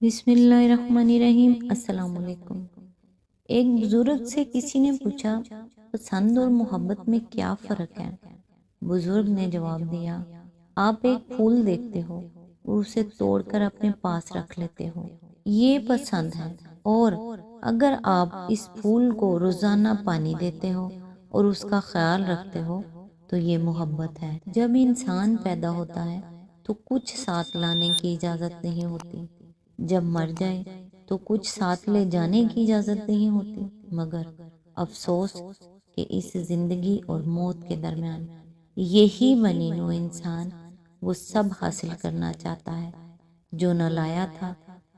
بسم اللہ الرحمن الرحیم۔ السلام علیکم۔ ایک بزرگ سے کسی نے پوچھا، پسند اور محبت میں کیا فرق ہے؟ بزرگ نے جواب دیا، آپ ایک پھول دیکھتے ہو اور اسے توڑ کر اپنے پاس رکھ لیتے ہو، یہ پسند ہے۔ اور اگر آپ اس پھول کو روزانہ پانی دیتے ہو اور اس کا خیال رکھتے ہو تو یہ محبت ہے۔ جب انسان پیدا ہوتا ہے تو کچھ ساتھ لانے کی اجازت نہیں ہوتی، جب مر جائے تو کچھ ساتھ لے جانے کی اجازت نہیں ہوتی، مگر افسوس کہ اس زندگی اور موت کے درمیان یہی بنی نوع انسان وہ سب حاصل کرنا چاہتا ہے جو نہ لایا تھا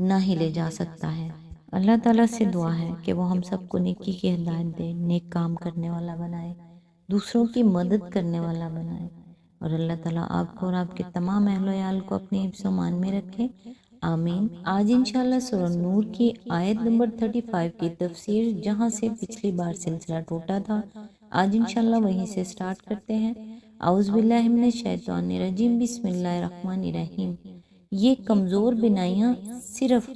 نہ ہی لے جا سکتا ہے۔ اللہ تعالیٰ سے دعا ہے کہ وہ ہم سب کو نیکی کی ہدایت دے، نیک کام کرنے والا بنائے، دوسروں کی مدد کرنے والا بنائے، اور اللہ تعالیٰ آپ کو اور آپ کے تمام اہل و عیال کو اپنے حفظ و امان میں رکھے، آمین۔ آج انشاءاللہ سورہ نور کی آیت نمبر 35 کی تفسیر، جہاں سے پچھلی بار سلسلہ ٹوٹا تھا، آج انشاءاللہ وہیں سے سٹارٹ کرتے ہیں۔ اعوذ باللہ من الشیطان الرجیم، بسم اللہ الرحمن الرحیم۔ یہ کمزور بینائیاں صرف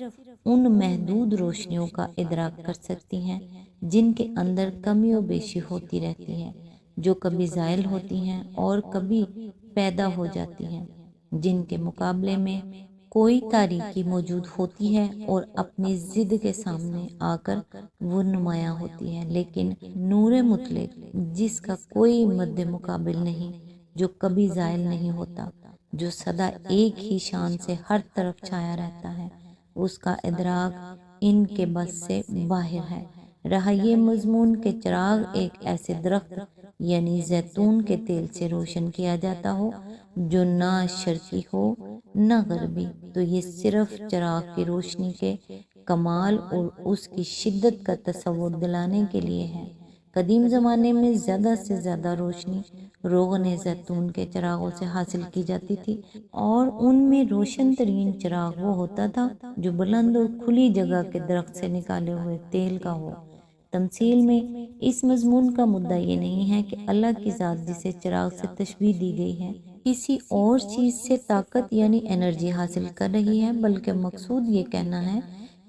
ان محدود روشنیوں کا ادراک کر سکتی ہیں جن کے اندر کمی و بیشی ہوتی رہتی ہے، جو کبھی زائل ہوتی ہیں اور کبھی پیدا ہو جاتی ہیں، جن کے مقابلے میں کوئی تاریکی موجود ہوتی ہے اور اپنی ضد کے سامنے آ کر وہ نمایاں ہوتی ہے، لیکن نور مطلق جس کا کوئی مد مقابل نہیں، جو کبھی زائل نہیں ہوتا، جو سدا ایک ہی شان سے ہر طرف چھایا رہتا ہے، اس کا ادراک ان کے بس سے باہر ہے۔ رہا یہ مضمون کہ چراغ ایک ایسے درخت یعنی زیتون کے تیل سے روشن کیا جاتا ہو جو نہ شرقی ہو نہ غربی، تو یہ صرف چراغ کی روشنی کے کمال اور اس کی شدت کا تصور دلانے کے لیے ہے۔ قدیم زمانے میں زیادہ سے زیادہ روشنی روغن زیتون کے چراغوں سے حاصل کی جاتی تھی، اور ان میں روشن ترین چراغ وہ ہوتا تھا جو بلند اور کھلی جگہ کے درخت سے نکالے ہوئے تیل کا ہو۔ تمثیل میں اس مضمون کا مدعا یہ نہیں ہے کہ اللہ کی ذات جسے چراغ سے تشبیہ دی گئی ہے کسی اور چیز سے طاقت یعنی انرجی حاصل کر رہی ہے، بلکہ مقصود یہ کہنا ہے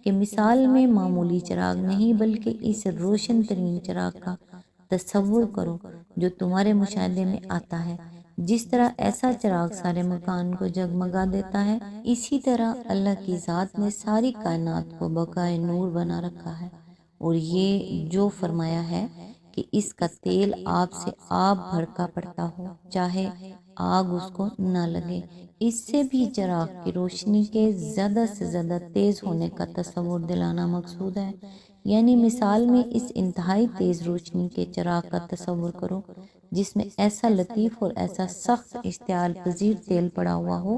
کہ مثال میں معمولی چراغ نہیں بلکہ اس روشن ترین چراغ کا تصور کرو جو تمہارے مشاہدے میں آتا ہے۔ جس طرح ایسا چراغ سارے مکان کو جگمگا دیتا ہے، اسی طرح اللہ کی ذات نے ساری کائنات کو بقائے نور بنا رکھا ہے، اور یہ جو فرمایا ہے کہ اس کا تیل آپ سے آپ بھڑکا پڑتا ہو، چاہے آگ اس کو نہ لگے۔ اس سے بھی چراغ کی روشنی کے زیادہ سے زیادہ تیز ہونے کا تصور دلانا مقصود ہے، یعنی مثال میں اس انتہائی تیز روشنی کے چراغ کا تصور کرو جس میں ایسا لطیف اور ایسا سخت اشتعال پذیر تیل پڑا ہوا ہو۔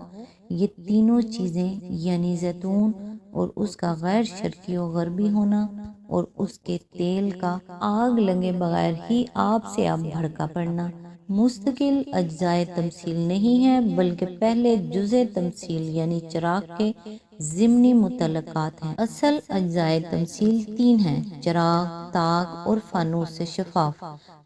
یہ تینوں چیزیں یعنی زیتون اور اس کا غیر شرقی و غربی ہونا اور اس کے تیل کا آگ لگے بغیر ہی آپ سے آپ بھڑکا پڑنا مستقل اجزائے تمثیل نہیں ہے، بلکہ پہلے جزء تمثیل یعنی چراغ کے ضمنی متعلقات ہیں۔ اصل اجزائے تمثیل تین ہیں: چراغ، طاق اور فانوس سے شفاف۔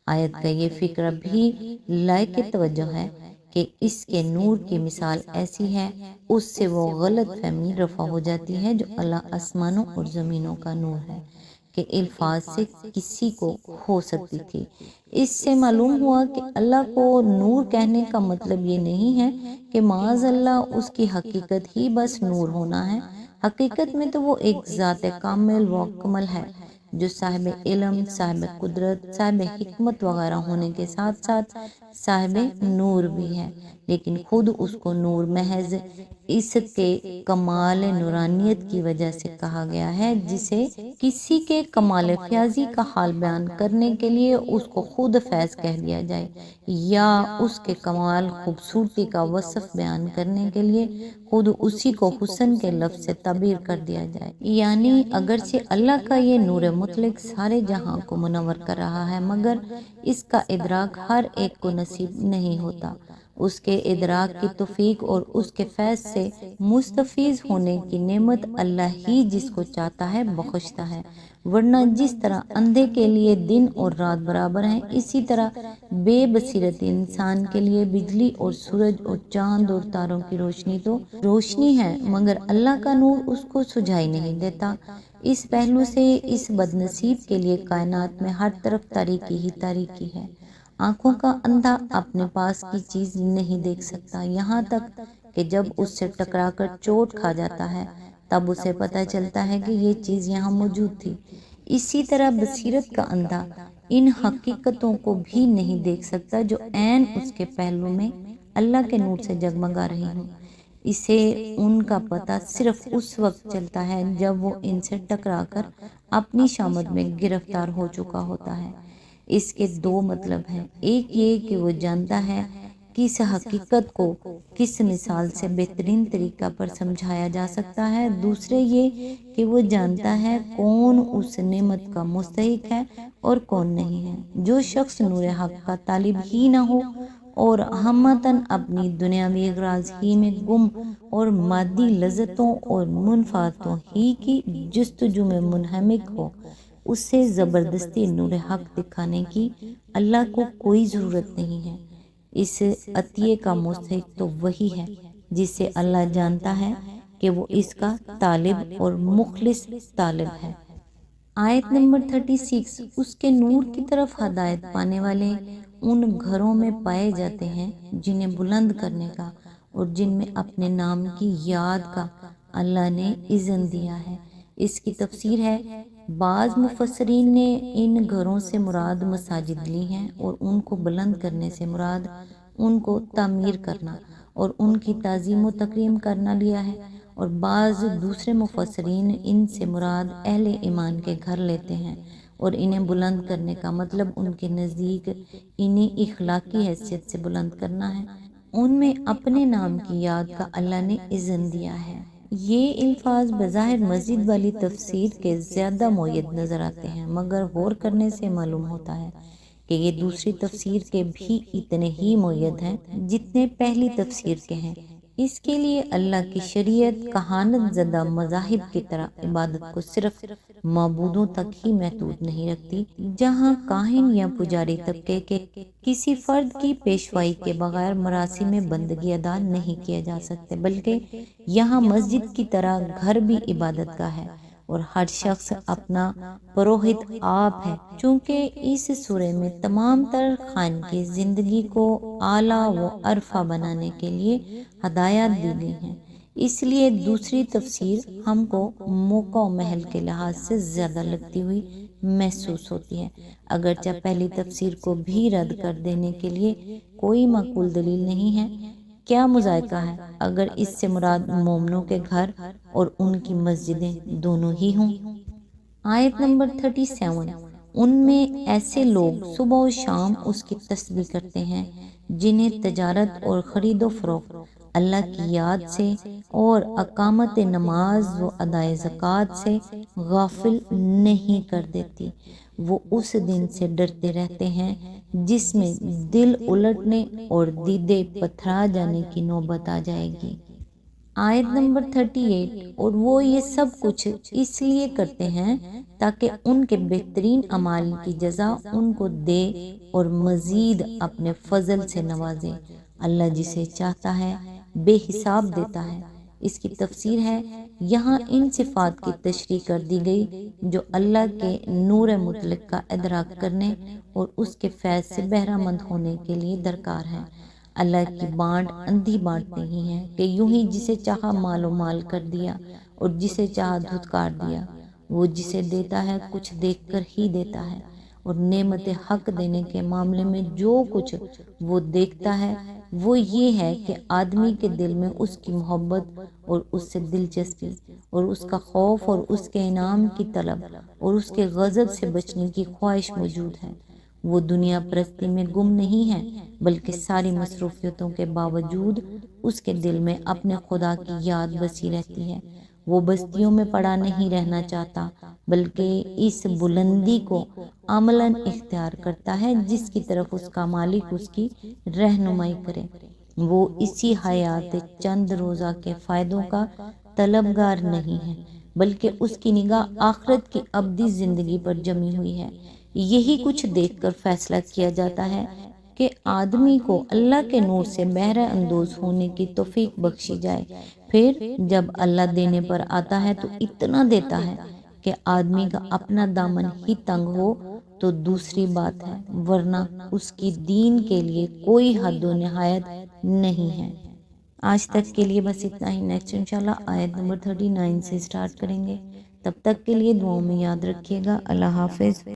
آیت کا یہ فکرہ بھی لائق توجہ ہے کہ اس کے نور کی مثال ایسی ہے، اس سے وہ غلط فہمی رفع ہو جاتی ہے جو اللہ آسمانوں اور زمینوں کا نور ہے کہ الفاظ سے کسی کو ہو سکتی تھی۔ اس سے معلوم ہوا کہ اللہ کو نور کہنے کا مطلب یہ نہیں ہے کہ معاذ اللہ اس کی حقیقت ہی بس نور ہونا ہے۔ حقیقت میں تو وہ ایک ذات کامل و اکمل ہے جو صاحب علم، صاحب قدرت، صاحب حکمت وغیرہ ہونے کے ساتھ ساتھ صاحب نور بھی ہے، لیکن خود اس کو نور محض اس کے کمال نورانیت کی وجہ سے کہا گیا ہے۔ جسے کسی کے کمال فیاضی کا حال بیان کرنے کے لیے اس کو خود فیض کہہ دیا جائے، یا اس کے کمال خوبصورتی کا وصف بیان کرنے کے لیے خود اسی کو حسن کے لفظ سے تعبیر کر دیا جائے۔ یعنی اگرچہ اللہ کا یہ نور مطلق سارے جہاں کو منور کر رہا ہے، مگر اس کا ادراک ہر ایک کو نصیب نہیں ہوتا۔ اس کے ادراک کی توفیق اور اس کے فیض سے مستفیض ہونے کی نعمت اللہ ہی جس کو چاہتا ہے بخشتا ہے، ورنہ جس طرح اندھے کے لیے دن اور رات برابر ہیں، اسی طرح بے بصیرت انسان کے لیے بجلی اور سورج اور چاند اور تاروں کی روشنی تو روشنی ہے، مگر اللہ کا نور اس کو سجائی نہیں دیتا۔ اس پہلو سے اس بد نصیب کے لیے کائنات میں ہر طرف تاریکی ہی تاریکی ہے۔ آنکھوں کا اندھا اپنے پاس کی چیز نہیں دیکھ سکتا، یہاں تک کہ جب اس سے ٹکرا کر چوٹ کھا جاتا ہے تب اسے پتہ چلتا ہے کہ یہ چیز یہاں موجود تھی۔ اسی طرح بصیرت کا اندھا ان حقیقتوں کو بھی نہیں دیکھ سکتا جو عین اس کے پہلو میں اللہ کے نور سے جگمگا رہی ہوں۔ اسے ان کا پتہ صرف اس وقت چلتا ہے جب وہ ان سے ٹکرا کر اپنی شامت میں گرفتار ہو چکا ہوتا ہے۔ اس کے دو مطلب ہیں، ایک یہ کہ وہ جانتا ہے کہ اس حقیقت کو کس مثال سے بہترین طریقہ پر سمجھایا جا سکتا ہے، دوسرے یہ کہ وہ جانتا ہے کون اس نعمت کا مستحق ہے اور کون نہیں ہے۔ جو شخص نور حق کا طالب ہی نہ ہو اور ہمتاً اپنی دنیاوی اغراض ہی میں گم اور مادی لذتوں اور منفعتوں ہی کی جستجو میں منہمک ہو، اس سے زبردستی نور حق دکھانے کی اللہ کو کوئی ضرورت نہیں ہے۔ اس عطیے کا مستحق تو وہی ہے جسے اللہ جانتا ہے کہ وہ اس کا طالب اور مخلص طالب ہے۔ آیت نمبر 36، اس کے نور کی طرف ہدایت پانے والے ان گھروں میں پائے جاتے ہیں جنہیں بلند کرنے کا اور جن میں اپنے نام کی یاد کا اللہ نے اذن دیا ہے۔ اس کی تفسیر ہے، بعض مفسرین نے ان گھروں سے مراد مساجد لی ہیں اور ان کو بلند کرنے سے مراد ان کو تعمیر کرنا اور ان کی تعظیم و تکریم کرنا لیا ہے، اور بعض دوسرے مفسرین ان سے مراد اہل ایمان کے گھر لیتے ہیں اور انہیں بلند کرنے کا مطلب ان کے نزدیک انہیں اخلاقی حیثیت سے بلند کرنا ہے۔ ان میں اپنے نام کی یاد کا اللہ نے اذن دیا ہے۔ یہ الفاظ بظاہر مسجد والی تفسیر کے زیادہ مؤید نظر آتے ہیں، مگر غور کرنے سے معلوم ہوتا ہے کہ یہ دوسری تفسیر کے بھی اتنے ہی مؤید ہیں جتنے پہلی تفسیر کے ہیں۔ اس کے لیے اللہ کی شریعت کہانت زدہ مذاہب کی طرح عبادت کو صرف معبودوں تک ہی محدود نہیں رکھتی، جہاں کاہن یا پجاری طبقے کے کسی فرد کی پیشوائی کے بغیر مراسم میں بندگی ادا نہیں کیا جا سکتے، بلکہ یہاں مسجد کی طرح گھر بھی عبادت گاہ ہے اور ہر شخص اپنا پروہت آپ ہے۔ چونکہ اس سورہ میں تمام تر خان کی زندگی کو اعلیٰ و ارفع بنانے کے لیے ہدایات دی گئی ہیں، اس لیے دوسری تفسیر ہم کو موقع و محل کے لحاظ سے زیادہ لگتی ہوئی محسوس ہوتی ہے، اگرچہ پہلی تفسیر کو بھی رد کر دینے کے لیے کوئی معقول دلیل نہیں ہے۔ کیا مذائقہ ہے اگر اس سے مراد مومنوں کے گھر اور ان کی مسجدیں دونوں ہی ہوں۔ آیت نمبر 37، ان میں ایسے لوگ صبح و شام اس کی تسبیح کرتے ہیں جنہیں تجارت اور خرید و فروخت اللہ کی یاد سے اور اقامت نماز و ادائے زکوٰۃ سے غافل نہیں کر دیتی۔ وہ اس دن سے ڈرتے رہتے ہیں جس میں دل الٹنے اور دیدے پتھرا جانے کی نوبت آ جائے گی۔ آیت نمبر 38، اور وہ یہ سب کچھ اس لیے کرتے ہیں تاکہ ان کے بہترین اعمال کی جزا ان کو دے اور مزید اپنے فضل سے نوازے۔ اللہ جسے چاہتا ہے بے حساب دیتا ہے۔ اس کی تفسیر ہے، یہاں ان صفات کی تشریح کر دی گئی جو اللہ کے نور مطلق کا ادراک کرنے اور اس کے فیض سے بہرہ مند ہونے کے لیے درکار ہے۔ اللہ کی بانٹ اندھی بانٹ نہیں ہے کہ یوں ہی جسے چاہا مال و مال کر دیا اور جسے چاہا دھتکار دیا۔ وہ جسے دیتا ہے کچھ دیکھ کر ہی دیتا ہے، اور نعمت حق دینے کے معاملے میں جو کچھ وہ دیکھتا ہے وہ یہ ہے کہ آدمی کے دل میں اس کی محبت اور اس سے دلچسپی اور اس کا خوف اور اس کے انعام کی طلب اور اس کے غضب سے بچنے کی خواہش موجود ہے۔ وہ دنیا پرستی میں گم نہیں ہے، بلکہ ساری مصروفیتوں کے باوجود اس کے دل میں اپنے خدا کی یاد بسی رہتی ہے۔ وہ بستیوں میں پڑا نہیں رہنا چاہتا، بلکہ اس بلندی کو عملاً اختیار کرتا ہے جس کی طرف اس کا مالک اس کی رہنمائی کرے۔ وہ اسی حیات چند روزہ کے فائدوں کا طلبگار نہیں ہے، بلکہ اس کی نگاہ آخرت کی ابدی زندگی پر جمی ہوئی ہے۔ یہی کچھ دیکھ کر فیصلہ کیا جاتا ہے کہ آدمی کو اللہ کے نور سے بہرہ اندوز ہونے کی توفیق بخشی جائے۔ پھر جب اللہ دینے پر آتا ہے تو اتنا دیتا ہے کہ آدمی کا اپنا دامن ہی تنگ ہو تو دوسری بات ہے، ورنہ اس کی دین کے لیے کوئی حد و نہایت نہیں ہے۔ آج تک کے لیے بس اتنا ہی۔ نیکسٹ انشاءاللہ آیت نمبر 39 سے سٹارٹ کریں گے۔ تب تک کے لیے دعاؤں میں یاد رکھیے گا۔ اللہ حافظ۔